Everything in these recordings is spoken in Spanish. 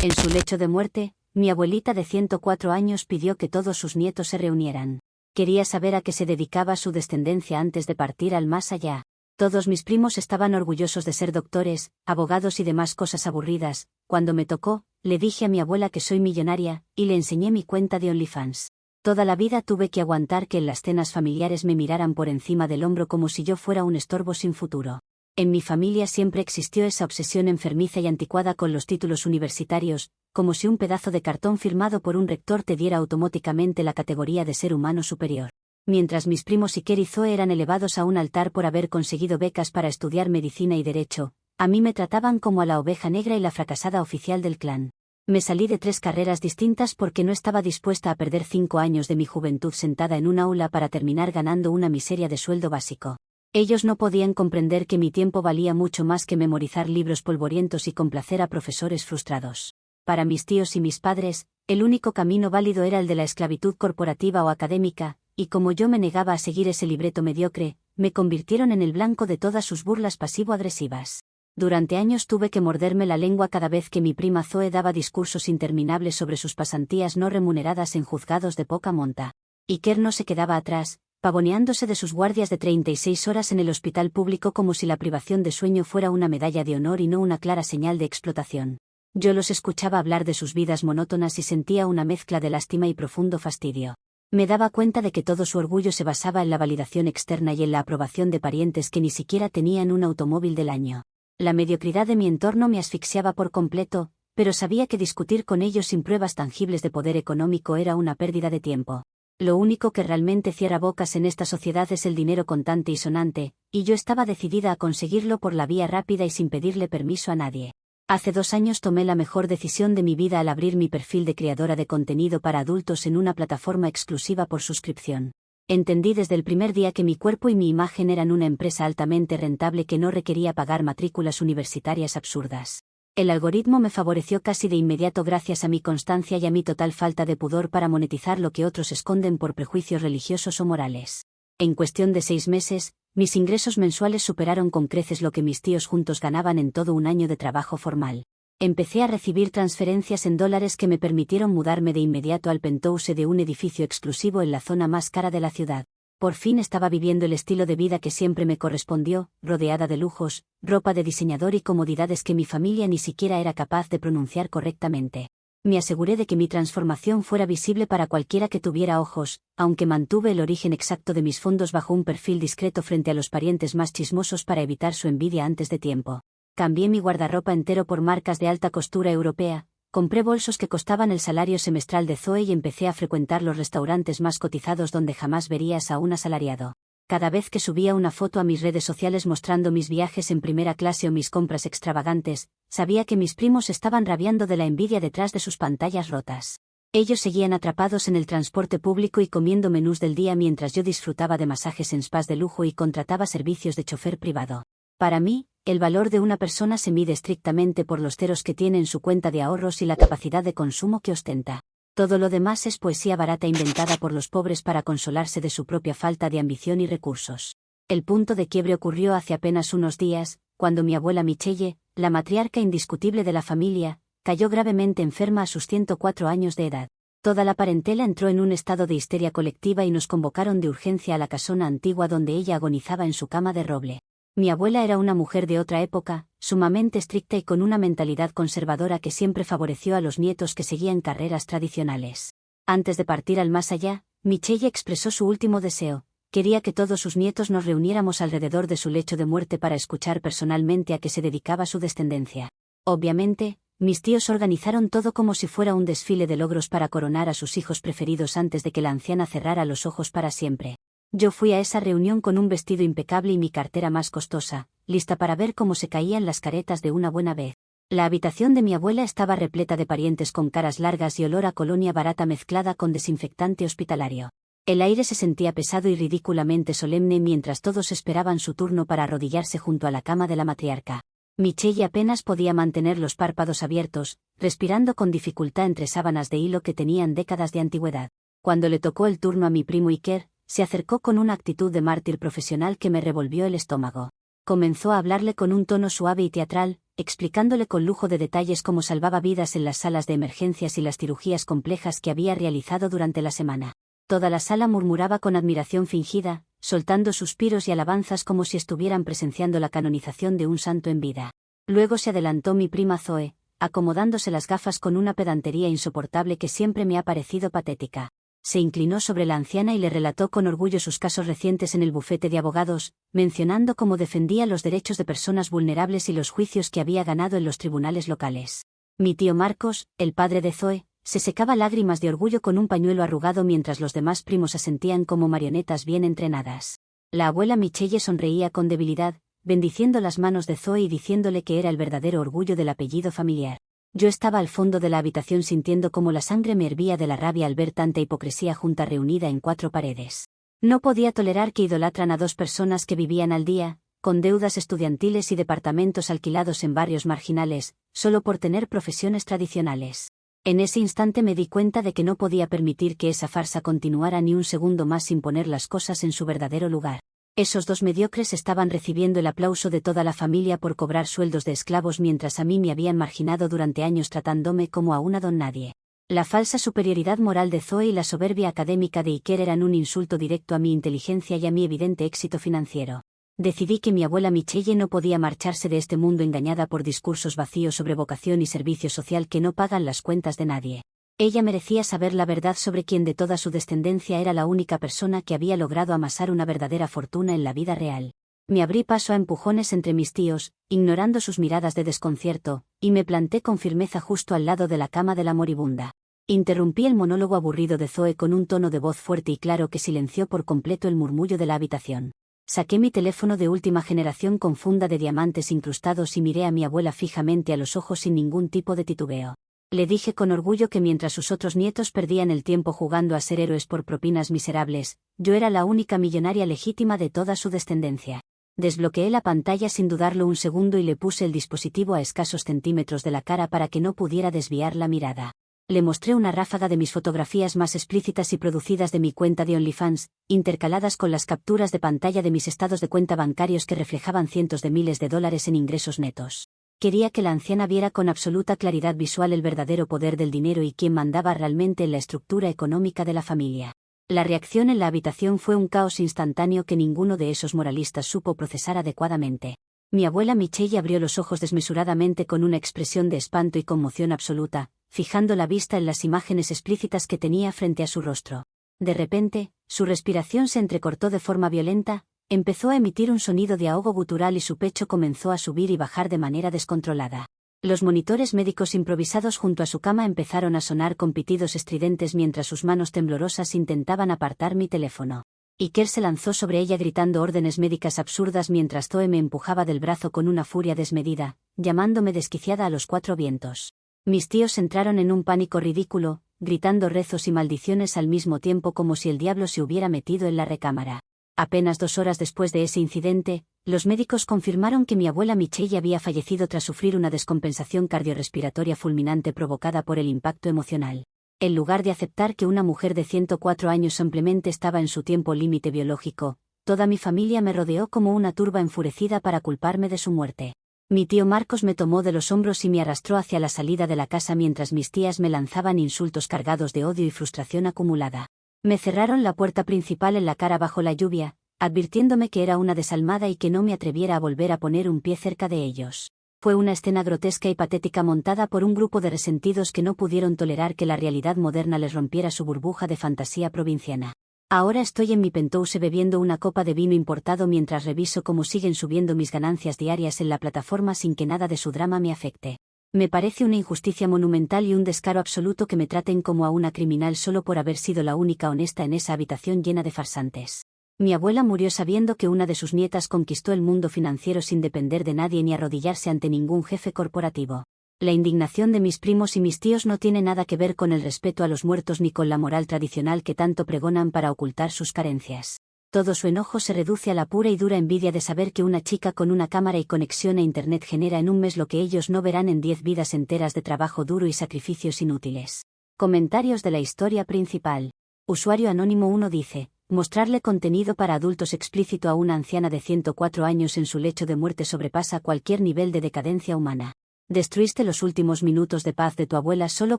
En su lecho de muerte, mi abuelita de 104 años pidió que todos sus nietos se reunieran. Quería saber a qué se dedicaba su descendencia antes de partir al más allá. Todos mis primos estaban orgullosos de ser doctores, abogados y demás cosas aburridas. Cuando me tocó, le dije a mi abuela que soy millonaria, y le enseñé mi cuenta de OnlyFans. Toda la vida tuve que aguantar que en las cenas familiares me miraran por encima del hombro como si yo fuera un estorbo sin futuro. En mi familia siempre existió esa obsesión enfermiza y anticuada con los títulos universitarios, como si un pedazo de cartón firmado por un rector te diera automáticamente la categoría de ser humano superior. Mientras mis primos Iker y Zoe eran elevados a un altar por haber conseguido becas para estudiar medicina y derecho, a mí me trataban como a la oveja negra y la fracasada oficial del clan. Me salí de 3 carreras distintas porque no estaba dispuesta a perder 5 años de mi juventud sentada en un aula para terminar ganando una miseria de sueldo básico. Ellos no podían comprender que mi tiempo valía mucho más que memorizar libros polvorientos y complacer a profesores frustrados. Para mis tíos y mis padres, el único camino válido era el de la esclavitud corporativa o académica, y como yo me negaba a seguir ese libreto mediocre, me convirtieron en el blanco de todas sus burlas pasivo-agresivas. Durante años tuve que morderme la lengua cada vez que mi prima Zoe daba discursos interminables sobre sus pasantías no remuneradas en juzgados de poca monta. Iker no se quedaba atrás, pavoneándose de sus guardias de 36 horas en el hospital público como si la privación de sueño fuera una medalla de honor y no una clara señal de explotación. Yo los escuchaba hablar de sus vidas monótonas y sentía una mezcla de lástima y profundo fastidio. Me daba cuenta de que todo su orgullo se basaba en la validación externa y en la aprobación de parientes que ni siquiera tenían un automóvil del año. La mediocridad de mi entorno me asfixiaba por completo, pero sabía que discutir con ellos sin pruebas tangibles de poder económico era una pérdida de tiempo. Lo único que realmente cierra bocas en esta sociedad es el dinero contante y sonante, y yo estaba decidida a conseguirlo por la vía rápida y sin pedirle permiso a nadie. Hace 2 años tomé la mejor decisión de mi vida al abrir mi perfil de creadora de contenido para adultos en una plataforma exclusiva por suscripción. Entendí desde el primer día que mi cuerpo y mi imagen eran una empresa altamente rentable que no requería pagar matrículas universitarias absurdas. El algoritmo me favoreció casi de inmediato gracias a mi constancia y a mi total falta de pudor para monetizar lo que otros esconden por prejuicios religiosos o morales. En cuestión de 6 meses, mis ingresos mensuales superaron con creces lo que mis tíos juntos ganaban en todo un año de trabajo formal. Empecé a recibir transferencias en dólares que me permitieron mudarme de inmediato al penthouse de un edificio exclusivo en la zona más cara de la ciudad. Por fin estaba viviendo el estilo de vida que siempre me correspondió, rodeada de lujos, ropa de diseñador y comodidades que mi familia ni siquiera era capaz de pronunciar correctamente. Me aseguré de que mi transformación fuera visible para cualquiera que tuviera ojos, aunque mantuve el origen exacto de mis fondos bajo un perfil discreto frente a los parientes más chismosos para evitar su envidia antes de tiempo. Cambié mi guardarropa entero por marcas de alta costura europea, compré bolsos que costaban el salario semestral de Zoe y empecé a frecuentar los restaurantes más cotizados donde jamás verías a un asalariado. Cada vez que subía una foto a mis redes sociales mostrando mis viajes en primera clase o mis compras extravagantes, sabía que mis primos estaban rabiando de la envidia detrás de sus pantallas rotas. Ellos seguían atrapados en el transporte público y comiendo menús del día mientras yo disfrutaba de masajes en spas de lujo y contrataba servicios de chofer privado. Para mí, el valor de una persona se mide estrictamente por los ceros que tiene en su cuenta de ahorros y la capacidad de consumo que ostenta. Todo lo demás es poesía barata inventada por los pobres para consolarse de su propia falta de ambición y recursos. El punto de quiebre ocurrió hace apenas unos días, cuando mi abuela Michelle, la matriarca indiscutible de la familia, cayó gravemente enferma a sus 104 años de edad. Toda la parentela entró en un estado de histeria colectiva y nos convocaron de urgencia a la casona antigua donde ella agonizaba en su cama de roble. Mi abuela era una mujer de otra época, sumamente estricta y con una mentalidad conservadora que siempre favoreció a los nietos que seguían carreras tradicionales. Antes de partir al más allá, Michelle expresó su último deseo: quería que todos sus nietos nos reuniéramos alrededor de su lecho de muerte para escuchar personalmente a qué se dedicaba su descendencia. Obviamente, mis tíos organizaron todo como si fuera un desfile de logros para coronar a sus hijos preferidos antes de que la anciana cerrara los ojos para siempre. Yo fui a esa reunión con un vestido impecable y mi cartera más costosa, lista para ver cómo se caían las caretas de una buena vez. La habitación de mi abuela estaba repleta de parientes con caras largas y olor a colonia barata mezclada con desinfectante hospitalario. El aire se sentía pesado y ridículamente solemne mientras todos esperaban su turno para arrodillarse junto a la cama de la matriarca. Michelle apenas podía mantener los párpados abiertos, respirando con dificultad entre sábanas de hilo que tenían décadas de antigüedad. Cuando le tocó el turno a mi primo Iker, se acercó con una actitud de mártir profesional que me revolvió el estómago. Comenzó a hablarle con un tono suave y teatral, explicándole con lujo de detalles cómo salvaba vidas en las salas de emergencias y las cirugías complejas que había realizado durante la semana. Toda la sala murmuraba con admiración fingida, soltando suspiros y alabanzas como si estuvieran presenciando la canonización de un santo en vida. Luego se adelantó mi prima Zoe, acomodándose las gafas con una pedantería insoportable que siempre me ha parecido patética. Se inclinó sobre la anciana y le relató con orgullo sus casos recientes en el bufete de abogados, mencionando cómo defendía los derechos de personas vulnerables y los juicios que había ganado en los tribunales locales. Mi tío Marcos, el padre de Zoe, se secaba lágrimas de orgullo con un pañuelo arrugado mientras los demás primos asentían como marionetas bien entrenadas. La abuela Michelle sonreía con debilidad, bendiciendo las manos de Zoe y diciéndole que era el verdadero orgullo del apellido familiar. Yo estaba al fondo de la habitación sintiendo cómo la sangre me hervía de la rabia al ver tanta hipocresía junta reunida en 4 paredes. No podía tolerar que idolatran a 2 personas que vivían al día, con deudas estudiantiles y departamentos alquilados en barrios marginales, solo por tener profesiones tradicionales. En ese instante me di cuenta de que no podía permitir que esa farsa continuara ni un segundo más sin poner las cosas en su verdadero lugar. Esos 2 mediocres estaban recibiendo el aplauso de toda la familia por cobrar sueldos de esclavos mientras a mí me habían marginado durante años tratándome como a una don nadie. La falsa superioridad moral de Zoe y la soberbia académica de Iker eran un insulto directo a mi inteligencia y a mi evidente éxito financiero. Decidí que mi abuela Michelle no podía marcharse de este mundo engañada por discursos vacíos sobre vocación y servicio social que no pagan las cuentas de nadie. Ella merecía saber la verdad sobre quién de toda su descendencia era la única persona que había logrado amasar una verdadera fortuna en la vida real. Me abrí paso a empujones entre mis tíos, ignorando sus miradas de desconcierto, y me planté con firmeza justo al lado de la cama de la moribunda. Interrumpí el monólogo aburrido de Zoe con un tono de voz fuerte y claro que silenció por completo el murmullo de la habitación. Saqué mi teléfono de última generación con funda de diamantes incrustados y miré a mi abuela fijamente a los ojos sin ningún tipo de titubeo. Le dije con orgullo que mientras sus otros nietos perdían el tiempo jugando a ser héroes por propinas miserables, yo era la única millonaria legítima de toda su descendencia. Desbloqueé la pantalla sin dudarlo un segundo y le puse el dispositivo a escasos centímetros de la cara para que no pudiera desviar la mirada. Le mostré una ráfaga de mis fotografías más explícitas y producidas de mi cuenta de OnlyFans, intercaladas con las capturas de pantalla de mis estados de cuenta bancarios que reflejaban cientos de miles de dólares en ingresos netos. Quería que la anciana viera con absoluta claridad visual el verdadero poder del dinero y quién mandaba realmente en la estructura económica de la familia. La reacción en la habitación fue un caos instantáneo que ninguno de esos moralistas supo procesar adecuadamente. Mi abuela Michelle abrió los ojos desmesuradamente con una expresión de espanto y conmoción absoluta, fijando la vista en las imágenes explícitas que tenía frente a su rostro. De repente, su respiración se entrecortó de forma violenta, empezó a emitir un sonido de ahogo gutural y su pecho comenzó a subir y bajar de manera descontrolada. Los monitores médicos improvisados junto a su cama empezaron a sonar con pitidos estridentes mientras sus manos temblorosas intentaban apartar mi teléfono. Iker se lanzó sobre ella gritando órdenes médicas absurdas mientras Zoe me empujaba del brazo con una furia desmedida, llamándome desquiciada a los 4 vientos. Mis tíos entraron en un pánico ridículo, gritando rezos y maldiciones al mismo tiempo como si el diablo se hubiera metido en la recámara. Apenas 2 horas después de ese incidente, los médicos confirmaron que mi abuela Michelle había fallecido tras sufrir una descompensación cardiorrespiratoria fulminante provocada por el impacto emocional. En lugar de aceptar que una mujer de 104 años simplemente estaba en su tiempo límite biológico, toda mi familia me rodeó como una turba enfurecida para culparme de su muerte. Mi tío Marcos me tomó de los hombros y me arrastró hacia la salida de la casa mientras mis tías me lanzaban insultos cargados de odio y frustración acumulada. Me cerraron la puerta principal en la cara bajo la lluvia, advirtiéndome que era una desalmada y que no me atreviera a volver a poner un pie cerca de ellos. Fue una escena grotesca y patética montada por un grupo de resentidos que no pudieron tolerar que la realidad moderna les rompiera su burbuja de fantasía provinciana. Ahora estoy en mi penthouse bebiendo una copa de vino importado mientras reviso cómo siguen subiendo mis ganancias diarias en la plataforma sin que nada de su drama me afecte. Me parece una injusticia monumental y un descaro absoluto que me traten como a una criminal solo por haber sido la única honesta en esa habitación llena de farsantes. Mi abuela murió sabiendo que una de sus nietas conquistó el mundo financiero sin depender de nadie ni arrodillarse ante ningún jefe corporativo. La indignación de mis primos y mis tíos no tiene nada que ver con el respeto a los muertos ni con la moral tradicional que tanto pregonan para ocultar sus carencias. Todo su enojo se reduce a la pura y dura envidia de saber que una chica con una cámara y conexión a Internet genera en un mes lo que ellos no verán en 10 vidas enteras de trabajo duro y sacrificios inútiles. Comentarios de la historia principal. Usuario Anónimo 1 dice, mostrarle contenido para adultos explícito a una anciana de 104 años en su lecho de muerte sobrepasa cualquier nivel de decadencia humana. Destruiste los últimos minutos de paz de tu abuela solo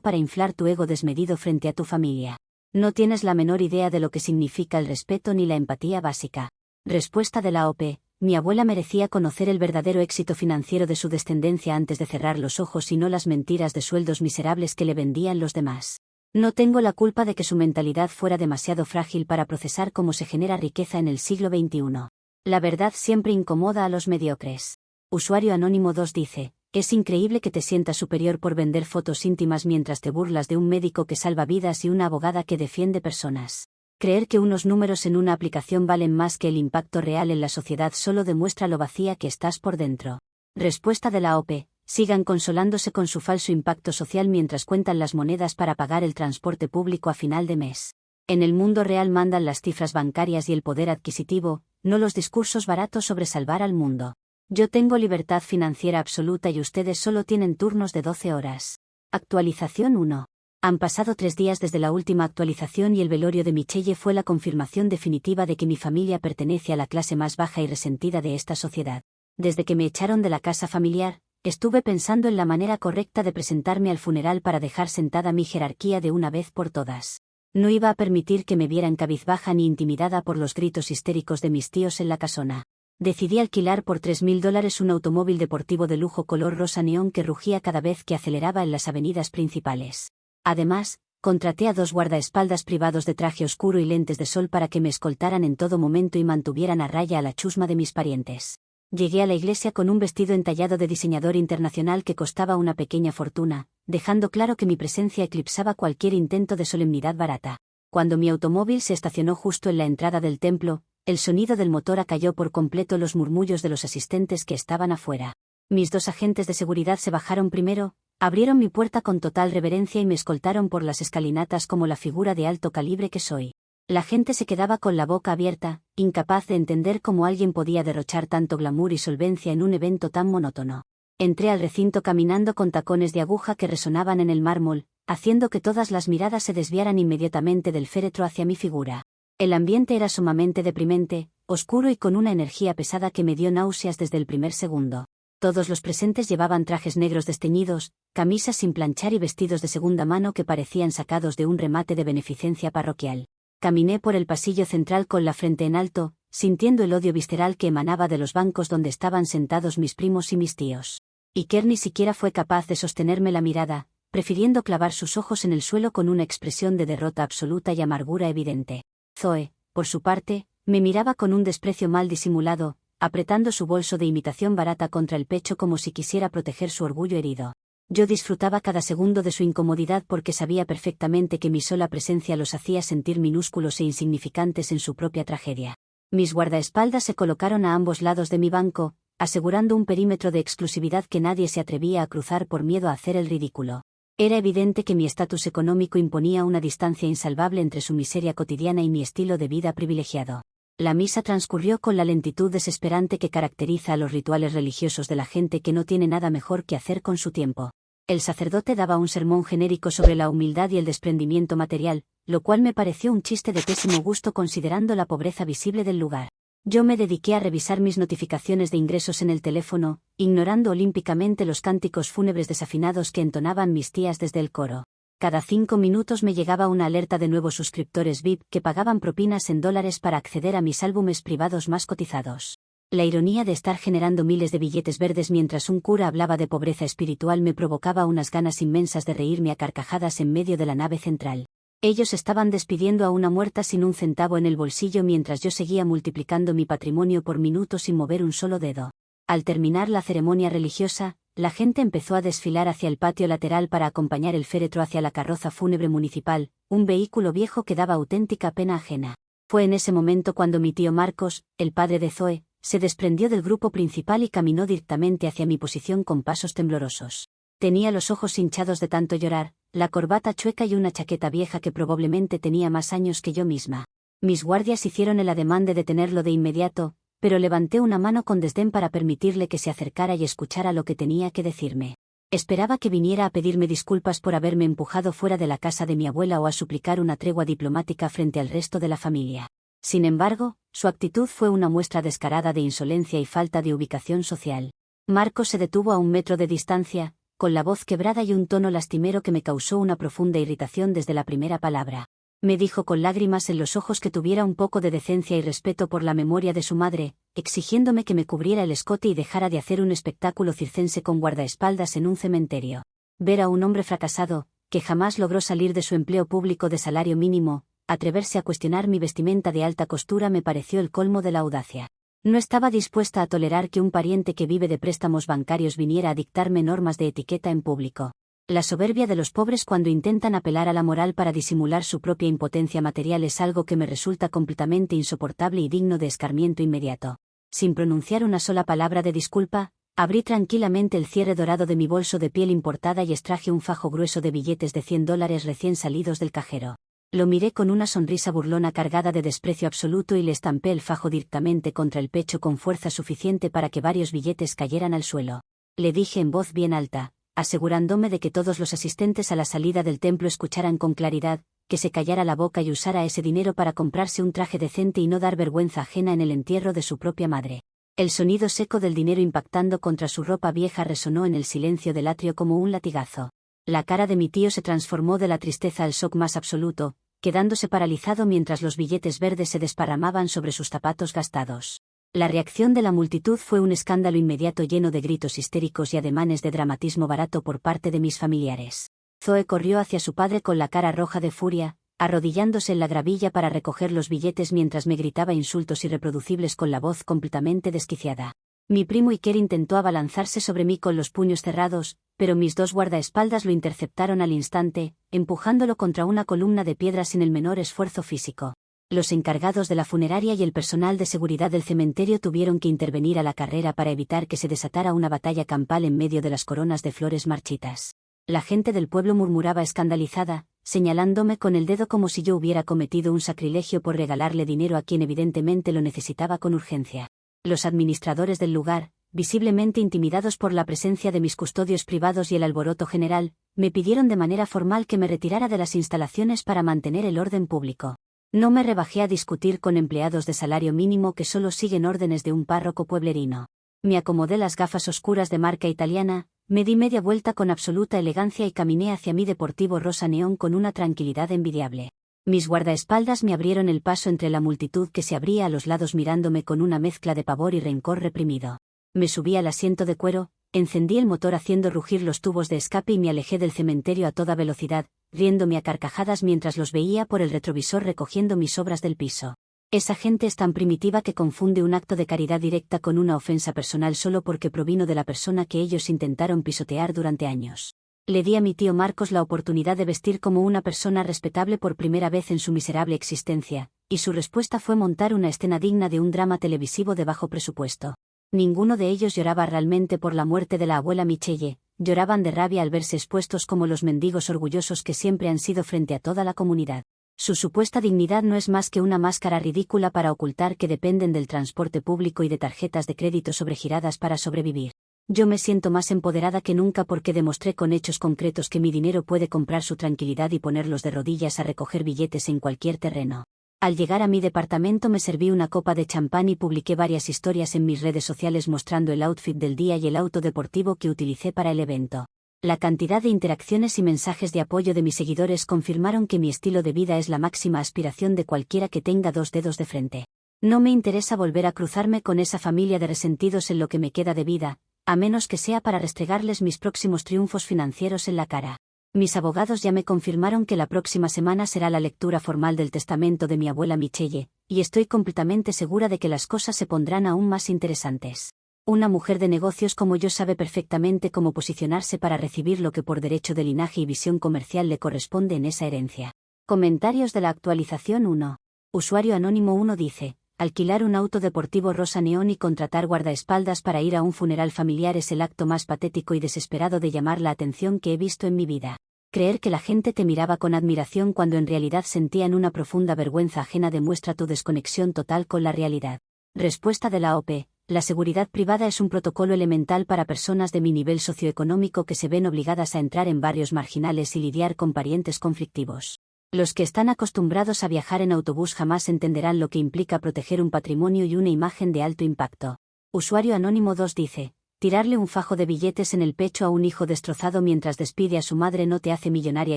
para inflar tu ego desmedido frente a tu familia. No tienes la menor idea de lo que significa el respeto ni la empatía básica. Respuesta de la OP. Mi abuela merecía conocer el verdadero éxito financiero de su descendencia antes de cerrar los ojos y no las mentiras de sueldos miserables que le vendían los demás. No tengo la culpa de que su mentalidad fuera demasiado frágil para procesar cómo se genera riqueza en el siglo XXI. La verdad siempre incomoda a los mediocres. Usuario Anónimo 2 dice, es increíble que te sientas superior por vender fotos íntimas mientras te burlas de un médico que salva vidas y una abogada que defiende personas. Creer que unos números en una aplicación valen más que el impacto real en la sociedad solo demuestra lo vacía que estás por dentro. Respuesta de la OP. Sigan consolándose con su falso impacto social mientras cuentan las monedas para pagar el transporte público a final de mes. En el mundo real mandan las cifras bancarias y el poder adquisitivo, no los discursos baratos sobre salvar al mundo. Yo tengo libertad financiera absoluta y ustedes solo tienen turnos de 12 horas. Actualización 1. Han pasado 3 días desde la última actualización y el velorio de Michelle fue la confirmación definitiva de que mi familia pertenece a la clase más baja y resentida de esta sociedad. Desde que me echaron de la casa familiar, estuve pensando en la manera correcta de presentarme al funeral para dejar sentada mi jerarquía de una vez por todas. No iba a permitir que me vieran cabizbaja ni intimidada por los gritos histéricos de mis tíos en la casona. Decidí alquilar por $3.000 un automóvil deportivo de lujo color rosa neón que rugía cada vez que aceleraba en las avenidas principales. Además, contraté a 2 guardaespaldas privados de traje oscuro y lentes de sol para que me escoltaran en todo momento y mantuvieran a raya a la chusma de mis parientes. Llegué a la iglesia con un vestido entallado de diseñador internacional que costaba una pequeña fortuna, dejando claro que mi presencia eclipsaba cualquier intento de solemnidad barata. Cuando mi automóvil se estacionó justo en la entrada del templo, el sonido del motor acalló por completo los murmullos de los asistentes que estaban afuera. Mis 2 agentes de seguridad se bajaron primero, abrieron mi puerta con total reverencia y me escoltaron por las escalinatas como la figura de alto calibre que soy. La gente se quedaba con la boca abierta, incapaz de entender cómo alguien podía derrochar tanto glamour y solvencia en un evento tan monótono. Entré al recinto caminando con tacones de aguja que resonaban en el mármol, haciendo que todas las miradas se desviaran inmediatamente del féretro hacia mi figura. El ambiente era sumamente deprimente, oscuro y con una energía pesada que me dio náuseas desde el primer segundo. Todos los presentes llevaban trajes negros desteñidos, camisas sin planchar y vestidos de segunda mano que parecían sacados de un remate de beneficencia parroquial. Caminé por el pasillo central con la frente en alto, sintiendo el odio visceral que emanaba de los bancos donde estaban sentados mis primos y mis tíos. Iker ni siquiera fue capaz de sostenerme la mirada, prefiriendo clavar sus ojos en el suelo con una expresión de derrota absoluta y amargura evidente. Zoe, por su parte, me miraba con un desprecio mal disimulado, apretando su bolso de imitación barata contra el pecho como si quisiera proteger su orgullo herido. Yo disfrutaba cada segundo de su incomodidad porque sabía perfectamente que mi sola presencia los hacía sentir minúsculos e insignificantes en su propia tragedia. Mis guardaespaldas se colocaron a ambos lados de mi banco, asegurando un perímetro de exclusividad que nadie se atrevía a cruzar por miedo a hacer el ridículo. Era evidente que mi estatus económico imponía una distancia insalvable entre su miseria cotidiana y mi estilo de vida privilegiado. La misa transcurrió con la lentitud desesperante que caracteriza a los rituales religiosos de la gente que no tiene nada mejor que hacer con su tiempo. El sacerdote daba un sermón genérico sobre la humildad y el desprendimiento material, lo cual me pareció un chiste de pésimo gusto considerando la pobreza visible del lugar. Yo me dediqué a revisar mis notificaciones de ingresos en el teléfono, ignorando olímpicamente los cánticos fúnebres desafinados que entonaban mis tías desde el coro. Cada 5 minutos me llegaba una alerta de nuevos suscriptores VIP que pagaban propinas en dólares para acceder a mis álbumes privados más cotizados. La ironía de estar generando miles de billetes verdes mientras un cura hablaba de pobreza espiritual me provocaba unas ganas inmensas de reírme a carcajadas en medio de la nave central. Ellos estaban despidiendo a una muerta sin un centavo en el bolsillo mientras yo seguía multiplicando mi patrimonio por minuto sin mover un solo dedo. Al terminar la ceremonia religiosa, la gente empezó a desfilar hacia el patio lateral para acompañar el féretro hacia la carroza fúnebre municipal, un vehículo viejo que daba auténtica pena ajena. Fue en ese momento cuando mi tío Marcos, el padre de Zoe, se desprendió del grupo principal y caminó directamente hacia mi posición con pasos temblorosos. Tenía los ojos hinchados de tanto llorar, la corbata chueca y una chaqueta vieja que probablemente tenía más años que yo misma. Mis guardias hicieron el ademán de detenerlo de inmediato, pero levanté una mano con desdén para permitirle que se acercara y escuchara lo que tenía que decirme. Esperaba que viniera a pedirme disculpas por haberme empujado fuera de la casa de mi abuela o a suplicar una tregua diplomática frente al resto de la familia. Sin embargo, su actitud fue una muestra descarada de insolencia y falta de ubicación social. Marcos se detuvo a 1 metro de distancia, con la voz quebrada y un tono lastimero que me causó una profunda irritación desde la primera palabra. Me dijo con lágrimas en los ojos que tuviera un poco de decencia y respeto por la memoria de su madre, exigiéndome que me cubriera el escote y dejara de hacer un espectáculo circense con guardaespaldas en un cementerio. Ver a un hombre fracasado, que jamás logró salir de su empleo público de salario mínimo, atreverse a cuestionar mi vestimenta de alta costura me pareció el colmo de la audacia. No estaba dispuesta a tolerar que un pariente que vive de préstamos bancarios viniera a dictarme normas de etiqueta en público. La soberbia de los pobres cuando intentan apelar a la moral para disimular su propia impotencia material es algo que me resulta completamente insoportable y digno de escarmiento inmediato. Sin pronunciar una sola palabra de disculpa, abrí tranquilamente el cierre dorado de mi bolso de piel importada y extraje un fajo grueso de billetes de $100 recién salidos del cajero. Lo miré con una sonrisa burlona cargada de desprecio absoluto y le estampé el fajo directamente contra el pecho con fuerza suficiente para que varios billetes cayeran al suelo. Le dije en voz bien alta, asegurándome de que todos los asistentes a la salida del templo escucharan con claridad, que se callara la boca y usara ese dinero para comprarse un traje decente y no dar vergüenza ajena en el entierro de su propia madre. El sonido seco del dinero impactando contra su ropa vieja resonó en el silencio del atrio como un latigazo. La cara de mi tío se transformó de la tristeza al shock más absoluto, quedándose paralizado mientras los billetes verdes se desparramaban sobre sus zapatos gastados. La reacción de la multitud fue un escándalo inmediato lleno de gritos histéricos y ademanes de dramatismo barato por parte de mis familiares. Zoe corrió hacia su padre con la cara roja de furia, arrodillándose en la gravilla para recoger los billetes mientras me gritaba insultos irreproducibles con la voz completamente desquiciada. Mi primo Iker intentó abalanzarse sobre mí con los puños cerrados, pero mis 2 guardaespaldas lo interceptaron al instante, empujándolo contra una columna de piedra sin el menor esfuerzo físico. Los encargados de la funeraria y el personal de seguridad del cementerio tuvieron que intervenir a la carrera para evitar que se desatara una batalla campal en medio de las coronas de flores marchitas. La gente del pueblo murmuraba escandalizada, señalándome con el dedo como si yo hubiera cometido un sacrilegio por regalarle dinero a quien evidentemente lo necesitaba con urgencia. Los administradores del lugar, visiblemente intimidados por la presencia de mis custodios privados y el alboroto general, me pidieron de manera formal que me retirara de las instalaciones para mantener el orden público. No me rebajé a discutir con empleados de salario mínimo que solo siguen órdenes de un párroco pueblerino. Me acomodé las gafas oscuras de marca italiana, me di media vuelta con absoluta elegancia y caminé hacia mi deportivo rosa neón con una tranquilidad envidiable. Mis guardaespaldas me abrieron el paso entre la multitud que se abría a los lados mirándome con una mezcla de pavor y rencor reprimido. Me subí al asiento de cuero, encendí el motor haciendo rugir los tubos de escape y me alejé del cementerio a toda velocidad, riéndome a carcajadas mientras los veía por el retrovisor recogiendo mis obras del piso. Esa gente es tan primitiva que confunde un acto de caridad directa con una ofensa personal solo porque provino de la persona que ellos intentaron pisotear durante años. Le di a mi tío Marcos la oportunidad de vestir como una persona respetable por primera vez en su miserable existencia, y su respuesta fue montar una escena digna de un drama televisivo de bajo presupuesto. Ninguno de ellos lloraba realmente por la muerte de la abuela Michelle, lloraban de rabia al verse expuestos como los mendigos orgullosos que siempre han sido frente a toda la comunidad. Su supuesta dignidad no es más que una máscara ridícula para ocultar que dependen del transporte público y de tarjetas de crédito sobregiradas para sobrevivir. Yo me siento más empoderada que nunca porque demostré con hechos concretos que mi dinero puede comprar su tranquilidad y ponerlos de rodillas a recoger billetes en cualquier terreno. Al llegar a mi departamento me serví una copa de champán y publiqué varias historias en mis redes sociales mostrando el outfit del día y el auto deportivo que utilicé para el evento. La cantidad de interacciones y mensajes de apoyo de mis seguidores confirmaron que mi estilo de vida es la máxima aspiración de cualquiera que tenga 2 dedos de frente. No me interesa volver a cruzarme con esa familia de resentidos en lo que me queda de vida, a menos que sea para restregarles mis próximos triunfos financieros en la cara. Mis abogados ya me confirmaron que la próxima semana será la lectura formal del testamento de mi abuela Michelle, y estoy completamente segura de que las cosas se pondrán aún más interesantes. Una mujer de negocios como yo sabe perfectamente cómo posicionarse para recibir lo que por derecho de linaje y visión comercial le corresponde en esa herencia. Comentarios de la actualización 1. Usuario anónimo 1 dice: alquilar un auto deportivo rosa neón y contratar guardaespaldas para ir a un funeral familiar es el acto más patético y desesperado de llamar la atención que he visto en mi vida. Creer que la gente te miraba con admiración cuando en realidad sentían una profunda vergüenza ajena demuestra tu desconexión total con la realidad. Respuesta de la OP. La seguridad privada es un protocolo elemental para personas de mi nivel socioeconómico que se ven obligadas a entrar en barrios marginales y lidiar con parientes conflictivos. Los que están acostumbrados a viajar en autobús jamás entenderán lo que implica proteger un patrimonio y una imagen de alto impacto. Usuario Anónimo 2 dice: tirarle un fajo de billetes en el pecho a un hijo destrozado mientras despide a su madre no te hace millonaria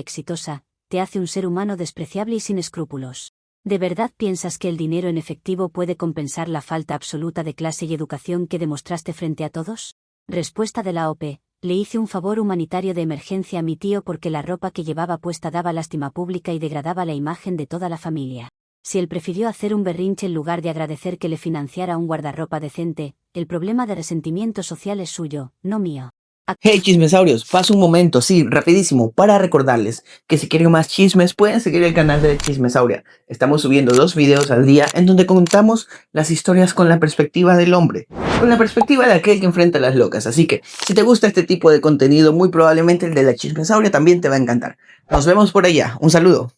exitosa, te hace un ser humano despreciable y sin escrúpulos. ¿De verdad piensas que el dinero en efectivo puede compensar la falta absoluta de clase y educación que demostraste frente a todos? Respuesta de la OP: le hice un favor humanitario de emergencia a mi tío porque la ropa que llevaba puesta daba lástima pública y degradaba la imagen de toda la familia. Si él prefirió hacer un berrinche en lugar de agradecer que le financiara un guardarropa decente, el problema de resentimiento social es suyo, no mío. Hey chismesaurios, paso un momento, sí, rapidísimo, para recordarles que si quieren más chismes pueden seguir el canal de Chismesauria. Estamos subiendo 2 videos al día en donde contamos las historias con la perspectiva del hombre, con la perspectiva de aquel que enfrenta a las locas. Así que, si te gusta este tipo de contenido, muy probablemente el de la Chismesauria también te va a encantar. Nos vemos por allá, un saludo.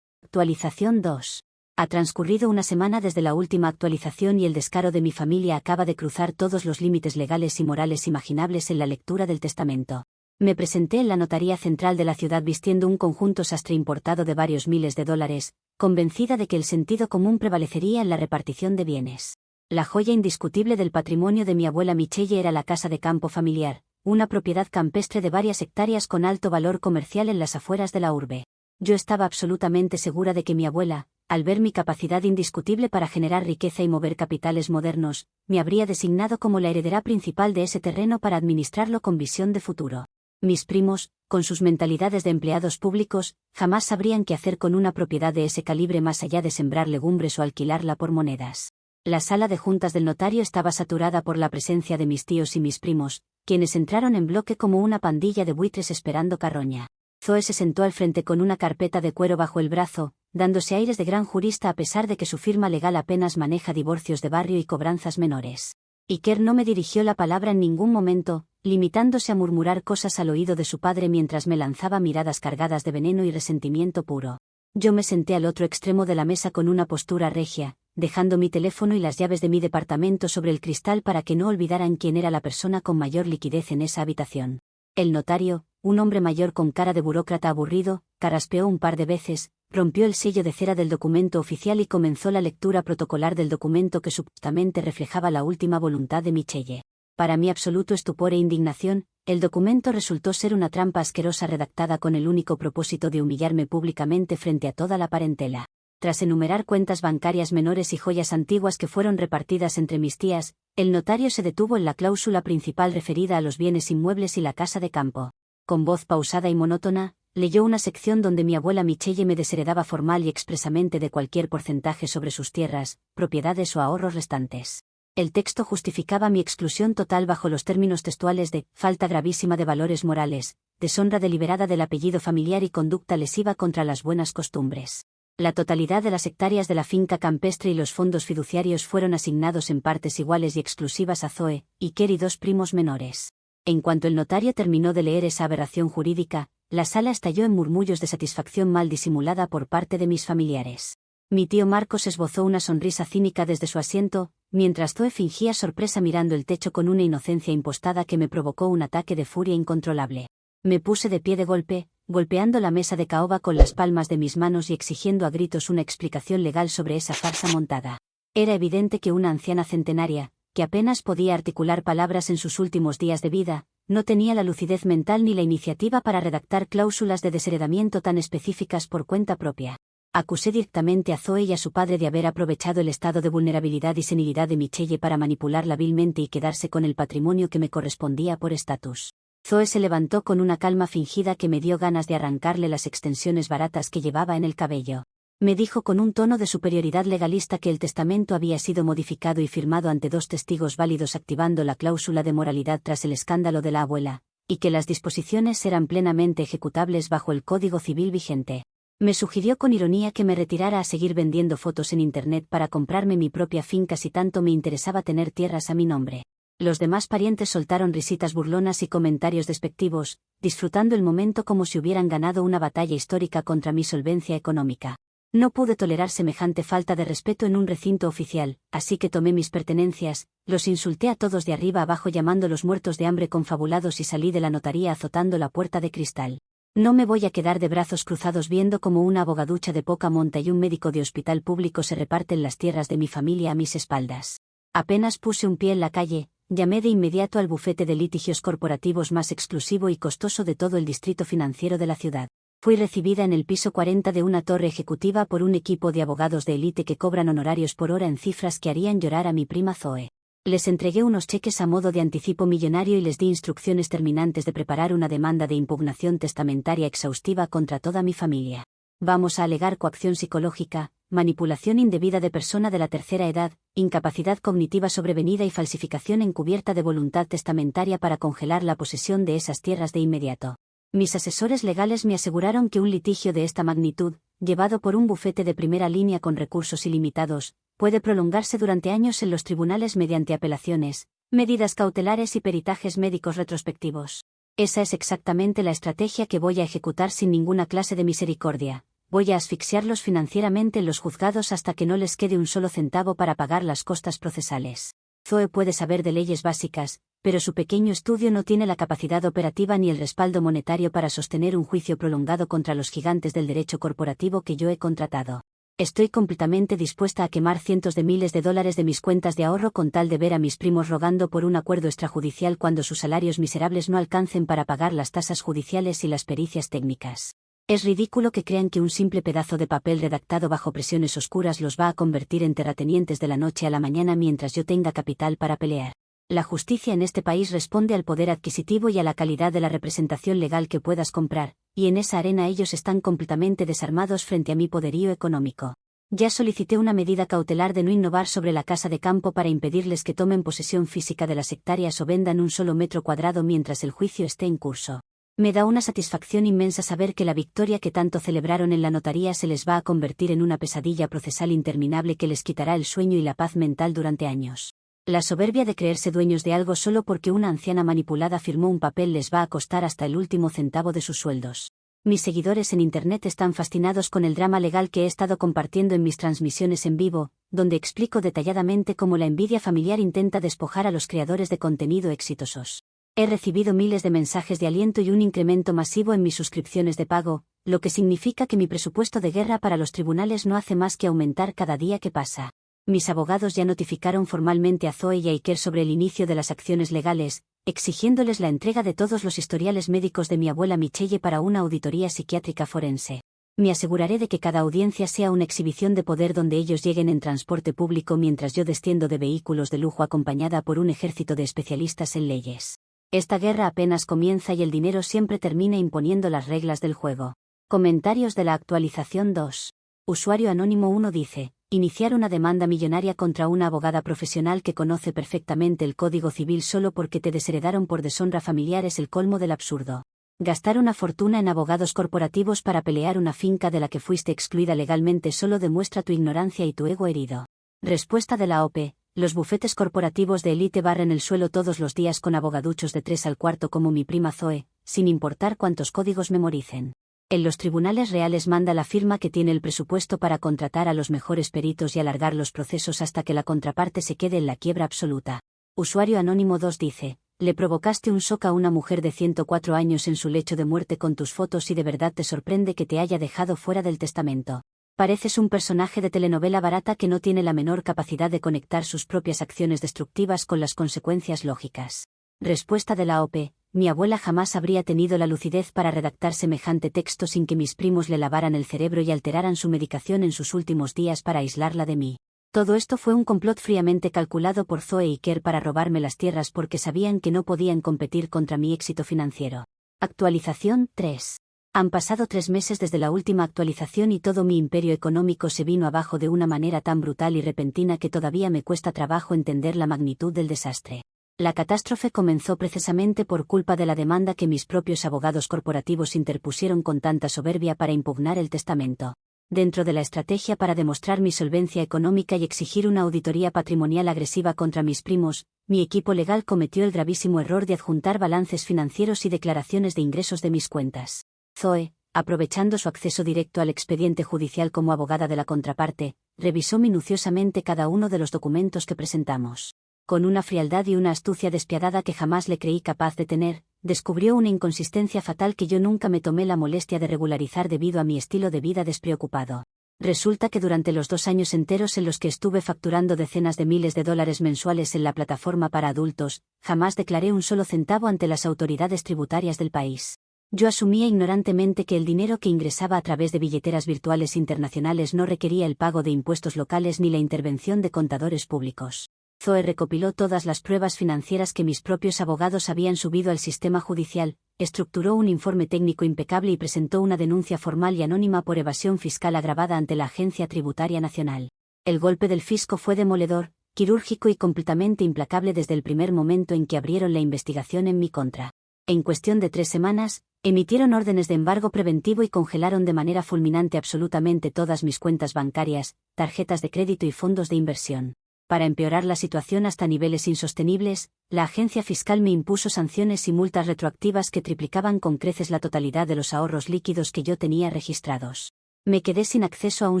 Actualización 2. Ha transcurrido una semana desde la última actualización y el descaro de mi familia acaba de cruzar todos los límites legales y morales imaginables en la lectura del testamento. Me presenté en la notaría central de la ciudad vistiendo un conjunto sastre importado de varios miles de dólares, convencida de que el sentido común prevalecería en la repartición de bienes. La joya indiscutible del patrimonio de mi abuela Michelle era la casa de campo familiar, una propiedad campestre de varias hectáreas con alto valor comercial en las afueras de la urbe. Yo estaba absolutamente segura de que mi abuela, al ver mi capacidad indiscutible para generar riqueza y mover capitales modernos, me habría designado como la heredera principal de ese terreno para administrarlo con visión de futuro. Mis primos, con sus mentalidades de empleados públicos, jamás sabrían qué hacer con una propiedad de ese calibre más allá de sembrar legumbres o alquilarla por monedas. La sala de juntas del notario estaba saturada por la presencia de mis tíos y mis primos, quienes entraron en bloque como una pandilla de buitres esperando carroña. Zoe se sentó al frente con una carpeta de cuero bajo el brazo, dándose aires de gran jurista a pesar de que su firma legal apenas maneja divorcios de barrio y cobranzas menores. Iker no me dirigió la palabra en ningún momento, limitándose a murmurar cosas al oído de su padre mientras me lanzaba miradas cargadas de veneno y resentimiento puro. Yo me senté al otro extremo de la mesa con una postura regia, dejando mi teléfono y las llaves de mi departamento sobre el cristal para que no olvidaran quién era la persona con mayor liquidez en esa habitación. El notario, un hombre mayor con cara de burócrata aburrido, carraspeó un par de veces, rompió el sello de cera del documento oficial y comenzó la lectura protocolar del documento que supuestamente reflejaba la última voluntad de Michelle. Para mi absoluto estupor e indignación, el documento resultó ser una trampa asquerosa redactada con el único propósito de humillarme públicamente frente a toda la parentela. Tras enumerar cuentas bancarias menores y joyas antiguas que fueron repartidas entre mis tías, el notario se detuvo en la cláusula principal referida a los bienes inmuebles y la casa de campo. Con voz pausada y monótona, leyó una sección donde mi abuela Michelle me desheredaba formal y expresamente de cualquier porcentaje sobre sus tierras, propiedades o ahorros restantes. El texto justificaba mi exclusión total bajo los términos textuales de falta gravísima de valores morales, deshonra deliberada del apellido familiar y conducta lesiva contra las buenas costumbres. La totalidad de las hectáreas de la finca campestre y los fondos fiduciarios fueron asignados en partes iguales y exclusivas a Zoe, Iker y 2 primos menores. En cuanto el notario terminó de leer esa aberración jurídica, la sala estalló en murmullos de satisfacción mal disimulada por parte de mis familiares. Mi tío Marcos esbozó una sonrisa cínica desde su asiento, mientras Zoe fingía sorpresa mirando el techo con una inocencia impostada que me provocó un ataque de furia incontrolable. Me puse de pie de golpe, golpeando la mesa de caoba con las palmas de mis manos y exigiendo a gritos una explicación legal sobre esa farsa montada. Era evidente que una anciana centenaria, que apenas podía articular palabras en sus últimos días de vida, no tenía la lucidez mental ni la iniciativa para redactar cláusulas de desheredamiento tan específicas por cuenta propia. Acusé directamente a Zoe y a su padre de haber aprovechado el estado de vulnerabilidad y senilidad de Michelle para manipularla vilmente y quedarse con el patrimonio que me correspondía por estatus. Zoe se levantó con una calma fingida que me dio ganas de arrancarle las extensiones baratas que llevaba en el cabello. Me dijo con un tono de superioridad legalista que el testamento había sido modificado y firmado ante 2 testigos válidos activando la cláusula de moralidad tras el escándalo de la abuela, y que las disposiciones eran plenamente ejecutables bajo el Código Civil vigente. Me sugirió con ironía que me retirara a seguir vendiendo fotos en Internet para comprarme mi propia finca si tanto me interesaba tener tierras a mi nombre. Los demás parientes soltaron risitas burlonas y comentarios despectivos, disfrutando el momento como si hubieran ganado una batalla histórica contra mi solvencia económica. No pude tolerar semejante falta de respeto en un recinto oficial, así que tomé mis pertenencias, los insulté a todos de arriba abajo llamándolos muertos de hambre confabulados y salí de la notaría azotando la puerta de cristal. No me voy a quedar de brazos cruzados viendo como una abogaducha de poca monta y un médico de hospital público se reparten las tierras de mi familia a mis espaldas. Apenas puse un pie en la calle, llamé de inmediato al bufete de litigios corporativos más exclusivo y costoso de todo el distrito financiero de la ciudad. Fui recibida en el piso 40 de una torre ejecutiva por un equipo de abogados de élite que cobran honorarios por hora en cifras que harían llorar a mi prima Zoe. Les entregué unos cheques a modo de anticipo millonario y les di instrucciones terminantes de preparar una demanda de impugnación testamentaria exhaustiva contra toda mi familia. Vamos a alegar coacción psicológica, manipulación indebida de persona de la tercera edad, incapacidad cognitiva sobrevenida y falsificación encubierta de voluntad testamentaria para congelar la posesión de esas tierras de inmediato. Mis asesores legales me aseguraron que un litigio de esta magnitud, llevado por un bufete de primera línea con recursos ilimitados, puede prolongarse durante años en los tribunales mediante apelaciones, medidas cautelares y peritajes médicos retrospectivos. Esa es exactamente la estrategia que voy a ejecutar sin ninguna clase de misericordia. Voy a asfixiarlos financieramente en los juzgados hasta que no les quede un solo centavo para pagar las costas procesales. Zoe puede saber de leyes básicas, pero su pequeño estudio no tiene la capacidad operativa ni el respaldo monetario para sostener un juicio prolongado contra los gigantes del derecho corporativo que yo he contratado. Estoy completamente dispuesta a quemar cientos de miles de dólares de mis cuentas de ahorro con tal de ver a mis primos rogando por un acuerdo extrajudicial cuando sus salarios miserables no alcancen para pagar las tasas judiciales y las pericias técnicas. Es ridículo que crean que un simple pedazo de papel redactado bajo presiones oscuras los va a convertir en terratenientes de la noche a la mañana mientras yo tenga capital para pelear. La justicia en este país responde al poder adquisitivo y a la calidad de la representación legal que puedas comprar, y en esa arena ellos están completamente desarmados frente a mi poderío económico. Ya solicité una medida cautelar de no innovar sobre la casa de campo para impedirles que tomen posesión física de las hectáreas o vendan un solo metro cuadrado mientras el juicio esté en curso. Me da una satisfacción inmensa saber que la victoria que tanto celebraron en la notaría se les va a convertir en una pesadilla procesal interminable que les quitará el sueño y la paz mental durante años. La soberbia de creerse dueños de algo solo porque una anciana manipulada firmó un papel les va a costar hasta el último centavo de sus sueldos. Mis seguidores en Internet están fascinados con el drama legal que he estado compartiendo en mis transmisiones en vivo, donde explico detalladamente cómo la envidia familiar intenta despojar a los creadores de contenido exitosos. He recibido miles de mensajes de aliento y un incremento masivo en mis suscripciones de pago, lo que significa que mi presupuesto de guerra para los tribunales no hace más que aumentar cada día que pasa. Mis abogados ya notificaron formalmente a Zoe y a Iker sobre el inicio de las acciones legales, exigiéndoles la entrega de todos los historiales médicos de mi abuela Michelle para una auditoría psiquiátrica forense. Me aseguraré de que cada audiencia sea una exhibición de poder donde ellos lleguen en transporte público mientras yo desciendo de vehículos de lujo acompañada por un ejército de especialistas en leyes. Esta guerra apenas comienza y el dinero siempre termina imponiendo las reglas del juego. Comentarios de la actualización 2. Usuario anónimo 1 dice: iniciar una demanda millonaria contra una abogada profesional que conoce perfectamente el Código Civil solo porque te desheredaron por deshonra familiar es el colmo del absurdo. Gastar una fortuna en abogados corporativos para pelear una finca de la que fuiste excluida legalmente solo demuestra tu ignorancia y tu ego herido. Respuesta de la OP: los bufetes corporativos de élite barren el suelo todos los días con abogaduchos de 3 al cuarto como mi prima Zoe, sin importar cuántos códigos memoricen. En los tribunales reales manda la firma que tiene el presupuesto para contratar a los mejores peritos y alargar los procesos hasta que la contraparte se quede en la quiebra absoluta. Usuario anónimo 2 dice: le provocaste un shock a una mujer de 104 años en su lecho de muerte con tus fotos y de verdad te sorprende que te haya dejado fuera del testamento. Pareces un personaje de telenovela barata que no tiene la menor capacidad de conectar sus propias acciones destructivas con las consecuencias lógicas. Respuesta de la OP: mi abuela jamás habría tenido la lucidez para redactar semejante texto sin que mis primos le lavaran el cerebro y alteraran su medicación en sus últimos días para aislarla de mí. Todo esto fue un complot fríamente calculado por Zoe y Iker para robarme las tierras porque sabían que no podían competir contra mi éxito financiero. Actualización 3. Han pasado 3 meses desde la última actualización y todo mi imperio económico se vino abajo de una manera tan brutal y repentina que todavía me cuesta trabajo entender la magnitud del desastre. La catástrofe comenzó precisamente por culpa de la demanda que mis propios abogados corporativos interpusieron con tanta soberbia para impugnar el testamento. Dentro de la estrategia para demostrar mi solvencia económica y exigir una auditoría patrimonial agresiva contra mis primos, mi equipo legal cometió el gravísimo error de adjuntar balances financieros y declaraciones de ingresos de mis cuentas. Zoe, aprovechando su acceso directo al expediente judicial como abogada de la contraparte, revisó minuciosamente cada uno de los documentos que presentamos. Con una frialdad y una astucia despiadada que jamás le creí capaz de tener, descubrió una inconsistencia fatal que yo nunca me tomé la molestia de regularizar debido a mi estilo de vida despreocupado. Resulta que durante los 2 años enteros en los que estuve facturando decenas de miles de dólares mensuales en la plataforma para adultos, jamás declaré un solo centavo ante las autoridades tributarias del país. Yo asumía ignorantemente que el dinero que ingresaba a través de billeteras virtuales internacionales no requería el pago de impuestos locales ni la intervención de contadores públicos. Zoe recopiló todas las pruebas financieras que mis propios abogados habían subido al sistema judicial, estructuró un informe técnico impecable y presentó una denuncia formal y anónima por evasión fiscal agravada ante la Agencia Tributaria Nacional. El golpe del fisco fue demoledor, quirúrgico y completamente implacable desde el primer momento en que abrieron la investigación en mi contra. En cuestión de 3 semanas, emitieron órdenes de embargo preventivo y congelaron de manera fulminante absolutamente todas mis cuentas bancarias, tarjetas de crédito y fondos de inversión. Para empeorar la situación hasta niveles insostenibles, la agencia fiscal me impuso sanciones y multas retroactivas que triplicaban con creces la totalidad de los ahorros líquidos que yo tenía registrados. Me quedé sin acceso a un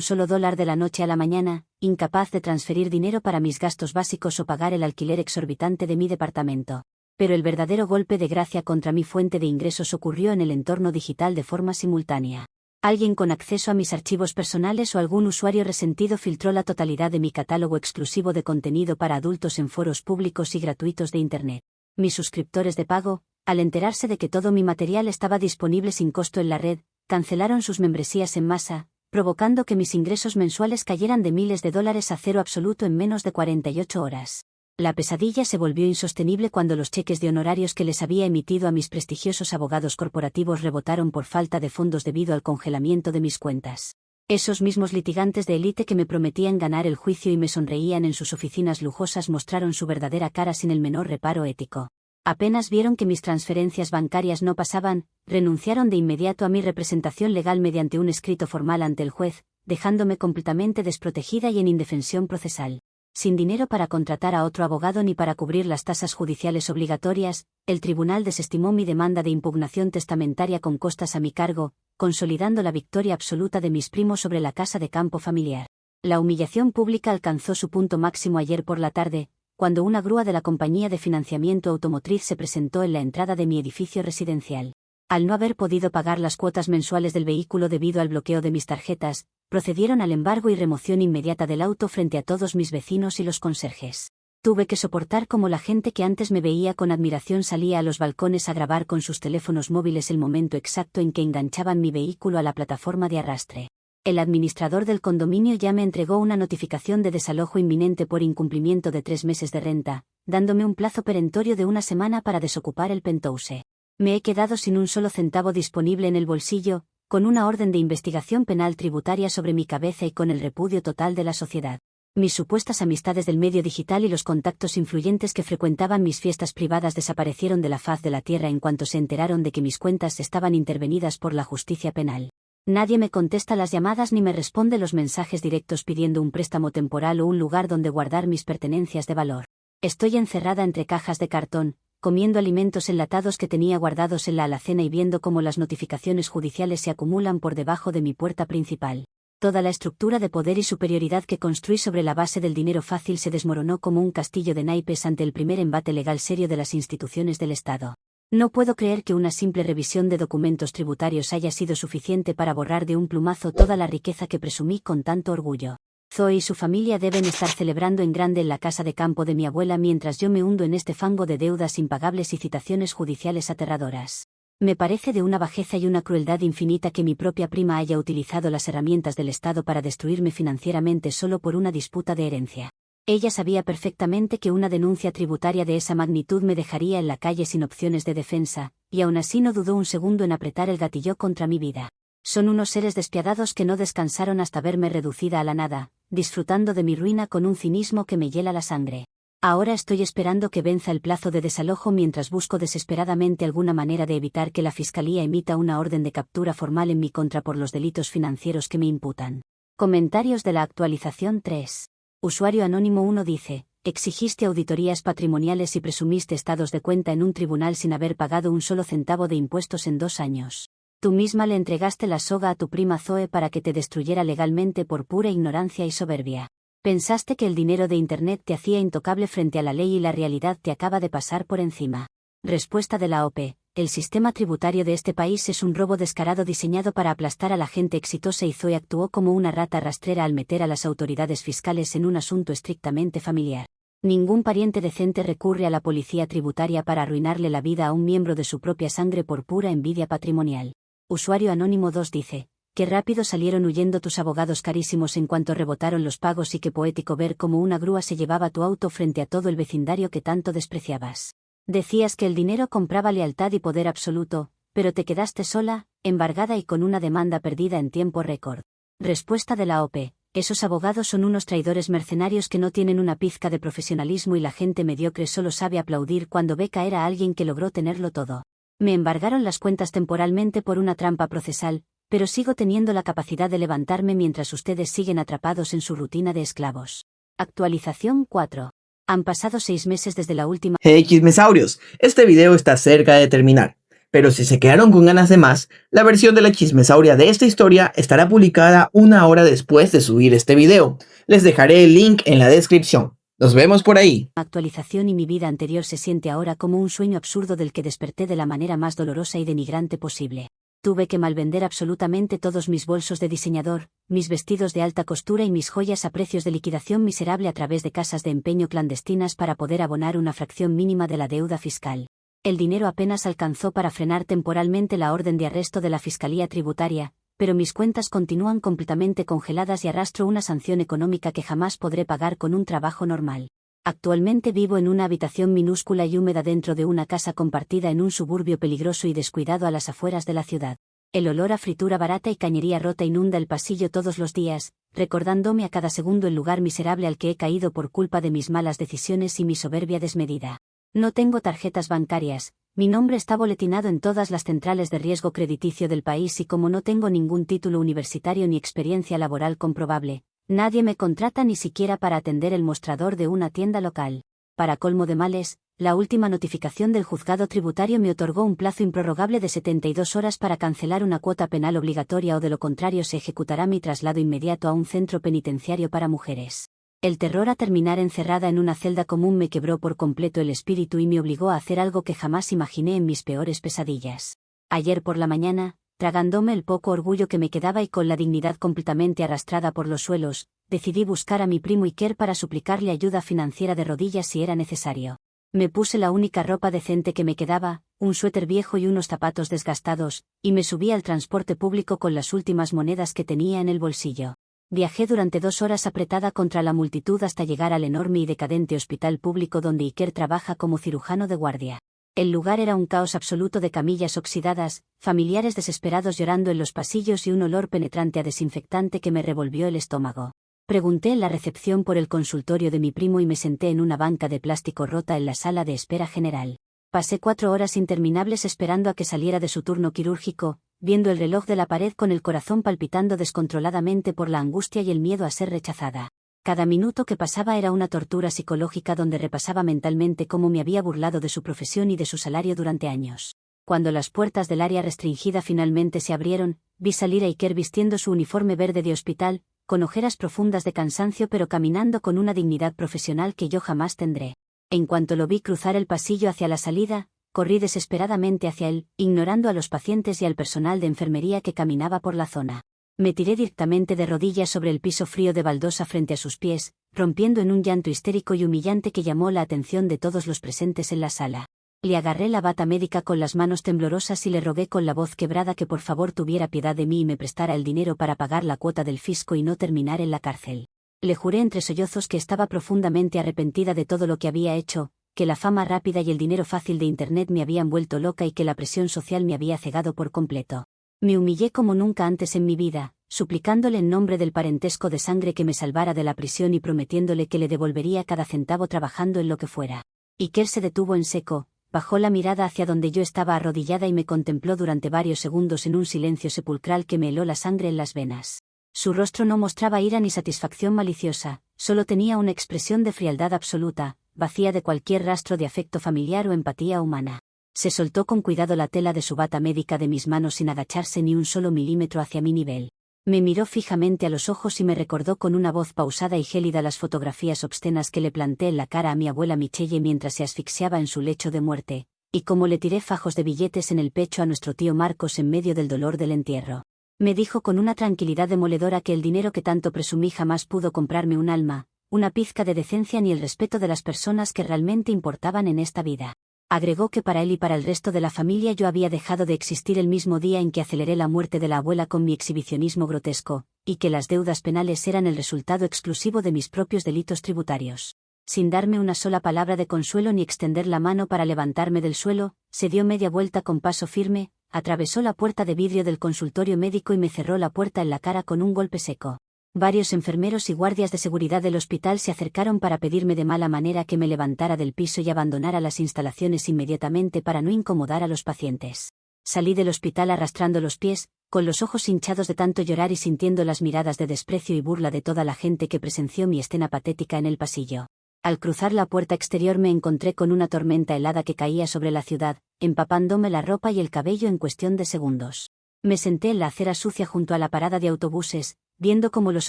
solo dólar de la noche a la mañana, incapaz de transferir dinero para mis gastos básicos o pagar el alquiler exorbitante de mi departamento. Pero el verdadero golpe de gracia contra mi fuente de ingresos ocurrió en el entorno digital de forma simultánea. Alguien con acceso a mis archivos personales o algún usuario resentido filtró la totalidad de mi catálogo exclusivo de contenido para adultos en foros públicos y gratuitos de Internet. Mis suscriptores de pago, al enterarse de que todo mi material estaba disponible sin costo en la red, cancelaron sus membresías en masa, provocando que mis ingresos mensuales cayeran de miles de dólares a cero absoluto en menos de 48 horas. La pesadilla se volvió insostenible cuando los cheques de honorarios que les había emitido a mis prestigiosos abogados corporativos rebotaron por falta de fondos debido al congelamiento de mis cuentas. Esos mismos litigantes de élite que me prometían ganar el juicio y me sonreían en sus oficinas lujosas mostraron su verdadera cara sin el menor reparo ético. Apenas vieron que mis transferencias bancarias no pasaban, renunciaron de inmediato a mi representación legal mediante un escrito formal ante el juez, dejándome completamente desprotegida y en indefensión procesal. Sin dinero para contratar a otro abogado ni para cubrir las tasas judiciales obligatorias, el tribunal desestimó mi demanda de impugnación testamentaria con costas a mi cargo, consolidando la victoria absoluta de mis primos sobre la casa de campo familiar. La humillación pública alcanzó su punto máximo ayer por la tarde, cuando una grúa de la compañía de financiamiento automotriz se presentó en la entrada de mi edificio residencial. Al no haber podido pagar las cuotas mensuales del vehículo debido al bloqueo de mis tarjetas, procedieron al embargo y remoción inmediata del auto frente a todos mis vecinos y los conserjes. Tuve que soportar cómo la gente que antes me veía con admiración salía a los balcones a grabar con sus teléfonos móviles el momento exacto en que enganchaban mi vehículo a la plataforma de arrastre. El administrador del condominio ya me entregó una notificación de desalojo inminente por incumplimiento de 3 meses de renta, dándome un plazo perentorio de 1 semana para desocupar el penthouse. Me he quedado sin un solo centavo disponible en el bolsillo, con una orden de investigación penal tributaria sobre mi cabeza y con el repudio total de la sociedad. Mis supuestas amistades del medio digital y los contactos influyentes que frecuentaban mis fiestas privadas desaparecieron de la faz de la tierra en cuanto se enteraron de que mis cuentas estaban intervenidas por la justicia penal. Nadie me contesta las llamadas ni me responde los mensajes directos pidiendo un préstamo temporal o un lugar donde guardar mis pertenencias de valor. Estoy encerrada entre cajas de cartón, comiendo alimentos enlatados que tenía guardados en la alacena y viendo cómo las notificaciones judiciales se acumulan por debajo de mi puerta principal. Toda la estructura de poder y superioridad que construí sobre la base del dinero fácil se desmoronó como un castillo de naipes ante el primer embate legal serio de las instituciones del Estado. No puedo creer que una simple revisión de documentos tributarios haya sido suficiente para borrar de un plumazo toda la riqueza que presumí con tanto orgullo. Zoe y su familia deben estar celebrando en grande en la casa de campo de mi abuela mientras yo me hundo en este fango de deudas impagables y citaciones judiciales aterradoras. Me parece de una bajeza y una crueldad infinita que mi propia prima haya utilizado las herramientas del Estado para destruirme financieramente solo por una disputa de herencia. Ella sabía perfectamente que una denuncia tributaria de esa magnitud me dejaría en la calle sin opciones de defensa, y aún así no dudó un segundo en apretar el gatillo contra mi vida. Son unos seres despiadados que no descansaron hasta verme reducida a la nada, disfrutando de mi ruina con un cinismo que me hiela la sangre. Ahora estoy esperando que venza el plazo de desalojo mientras busco desesperadamente alguna manera de evitar que la Fiscalía emita una orden de captura formal en mi contra por los delitos financieros que me imputan. Comentarios de la actualización 3. Usuario Anónimo 1 dice: exigiste auditorías patrimoniales y presumiste estados de cuenta en un tribunal sin haber pagado un solo centavo de impuestos en 2 años. Tú misma le entregaste la soga a tu prima Zoe para que te destruyera legalmente por pura ignorancia y soberbia. Pensaste que el dinero de Internet te hacía intocable frente a la ley y la realidad te acaba de pasar por encima. Respuesta de la OP: el sistema tributario de este país es un robo descarado diseñado para aplastar a la gente exitosa y Zoe actuó como una rata rastrera al meter a las autoridades fiscales en un asunto estrictamente familiar. Ningún pariente decente recurre a la policía tributaria para arruinarle la vida a un miembro de su propia sangre por pura envidia patrimonial. Usuario Anónimo 2 dice: qué rápido salieron huyendo tus abogados carísimos en cuanto rebotaron los pagos y qué poético ver cómo una grúa se llevaba tu auto frente a todo el vecindario que tanto despreciabas. Decías que el dinero compraba lealtad y poder absoluto, pero te quedaste sola, embargada y con una demanda perdida en tiempo récord. Respuesta de la OPE: esos abogados son unos traidores mercenarios que no tienen una pizca de profesionalismo y la gente mediocre solo sabe aplaudir cuando ve caer a alguien que logró tenerlo todo. Me embargaron las cuentas temporalmente por una trampa procesal, pero sigo teniendo la capacidad de levantarme mientras ustedes siguen atrapados en su rutina de esclavos. Actualización 4. Han pasado 6 meses desde la última... Hey chismesaurios, este video está cerca de terminar, pero si se quedaron con ganas de más, la versión de la chismesauria de esta historia estará publicada 1 hora después de subir este video. Les dejaré el link en la descripción. Nos vemos por ahí. Actualización y mi vida anterior se siente ahora como un sueño absurdo del que desperté de la manera más dolorosa y denigrante posible. Tuve que malvender absolutamente todos mis bolsos de diseñador, mis vestidos de alta costura y mis joyas a precios de liquidación miserable a través de casas de empeño clandestinas para poder abonar una fracción mínima de la deuda fiscal. El dinero apenas alcanzó para frenar temporalmente la orden de arresto de la Fiscalía Tributaria, pero mis cuentas continúan completamente congeladas y arrastro una sanción económica que jamás podré pagar con un trabajo normal. Actualmente vivo en una habitación minúscula y húmeda dentro de una casa compartida en un suburbio peligroso y descuidado a las afueras de la ciudad. El olor a fritura barata y cañería rota inunda el pasillo todos los días, recordándome a cada segundo el lugar miserable al que he caído por culpa de mis malas decisiones y mi soberbia desmedida. No tengo tarjetas bancarias, mi nombre está boletinado en todas las centrales de riesgo crediticio del país y como no tengo ningún título universitario ni experiencia laboral comprobable, nadie me contrata ni siquiera para atender el mostrador de una tienda local. Para colmo de males, la última notificación del juzgado tributario me otorgó un plazo improrrogable de 72 horas para cancelar una cuota penal obligatoria o de lo contrario se ejecutará mi traslado inmediato a un centro penitenciario para mujeres. El terror a terminar encerrada en una celda común me quebró por completo el espíritu y me obligó a hacer algo que jamás imaginé en mis peores pesadillas. Ayer por la mañana, tragándome el poco orgullo que me quedaba y con la dignidad completamente arrastrada por los suelos, decidí buscar a mi primo Iker para suplicarle ayuda financiera de rodillas si era necesario. Me puse la única ropa decente que me quedaba, un suéter viejo y unos zapatos desgastados, y me subí al transporte público con las últimas monedas que tenía en el bolsillo. Viajé durante 2 horas apretada contra la multitud hasta llegar al enorme y decadente hospital público donde Iker trabaja como cirujano de guardia. El lugar era un caos absoluto de camillas oxidadas, familiares desesperados llorando en los pasillos y un olor penetrante a desinfectante que me revolvió el estómago. Pregunté en la recepción por el consultorio de mi primo y me senté en una banca de plástico rota en la sala de espera general. Pasé 4 horas interminables esperando a que saliera de su turno quirúrgico, viendo el reloj de la pared con el corazón palpitando descontroladamente por la angustia y el miedo a ser rechazada. Cada minuto que pasaba era una tortura psicológica donde repasaba mentalmente cómo me había burlado de su profesión y de su salario durante años. Cuando las puertas del área restringida finalmente se abrieron, vi salir a Iker vistiendo su uniforme verde de hospital, con ojeras profundas de cansancio pero caminando con una dignidad profesional que yo jamás tendré. En cuanto lo vi cruzar el pasillo hacia la salida, corrí desesperadamente hacia él, ignorando a los pacientes y al personal de enfermería que caminaba por la zona. Me tiré directamente de rodillas sobre el piso frío de baldosa frente a sus pies, rompiendo en un llanto histérico y humillante que llamó la atención de todos los presentes en la sala. Le agarré la bata médica con las manos temblorosas y le rogué con la voz quebrada que por favor tuviera piedad de mí y me prestara el dinero para pagar la cuota del fisco y no terminar en la cárcel. Le juré entre sollozos que estaba profundamente arrepentida de todo lo que había hecho, que la fama rápida y el dinero fácil de Internet me habían vuelto loca y que la presión social me había cegado por completo. Me humillé como nunca antes en mi vida, suplicándole en nombre del parentesco de sangre que me salvara de la prisión y prometiéndole que le devolvería cada centavo trabajando en lo que fuera. Iker se detuvo en seco, bajó la mirada hacia donde yo estaba arrodillada y me contempló durante varios segundos en un silencio sepulcral que me heló la sangre en las venas. Su rostro no mostraba ira ni satisfacción maliciosa, solo tenía una expresión de frialdad absoluta, vacía de cualquier rastro de afecto familiar o empatía humana. Se soltó con cuidado la tela de su bata médica de mis manos sin agacharse ni un solo milímetro hacia mi nivel. Me miró fijamente a los ojos y me recordó con una voz pausada y gélida las fotografías obscenas que le planté en la cara a mi abuela Michelle mientras se asfixiaba en su lecho de muerte, y cómo le tiré fajos de billetes en el pecho a nuestro tío Marcos en medio del dolor del entierro. Me dijo con una tranquilidad demoledora que el dinero que tanto presumí jamás pudo comprarme un alma, una pizca de decencia ni el respeto de las personas que realmente importaban en esta vida. Agregó que para él y para el resto de la familia yo había dejado de existir el mismo día en que aceleré la muerte de la abuela con mi exhibicionismo grotesco, y que las deudas penales eran el resultado exclusivo de mis propios delitos tributarios. Sin darme una sola palabra de consuelo ni extender la mano para levantarme del suelo, se dio media vuelta con paso firme, atravesó la puerta de vidrio del consultorio médico y me cerró la puerta en la cara con un golpe seco. Varios enfermeros y guardias de seguridad del hospital se acercaron para pedirme de mala manera que me levantara del piso y abandonara las instalaciones inmediatamente para no incomodar a los pacientes. Salí del hospital arrastrando los pies, con los ojos hinchados de tanto llorar y sintiendo las miradas de desprecio y burla de toda la gente que presenció mi escena patética en el pasillo. Al cruzar la puerta exterior me encontré con una tormenta helada que caía sobre la ciudad, empapándome la ropa y el cabello en cuestión de segundos. Me senté en la acera sucia junto a la parada de autobuses, viendo cómo los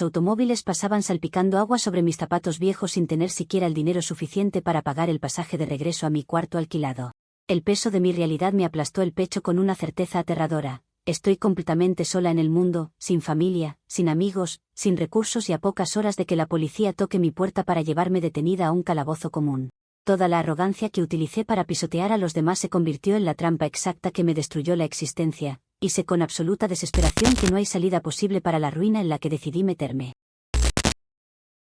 automóviles pasaban salpicando agua sobre mis zapatos viejos sin tener siquiera el dinero suficiente para pagar el pasaje de regreso a mi cuarto alquilado. El peso de mi realidad me aplastó el pecho con una certeza aterradora. Estoy completamente sola en el mundo, sin familia, sin amigos, sin recursos y a pocas horas de que la policía toque mi puerta para llevarme detenida a un calabozo común. Toda la arrogancia que utilicé para pisotear a los demás se convirtió en la trampa exacta que me destruyó la existencia, y sé con absoluta desesperación que no hay salida posible para la ruina en la que decidí meterme.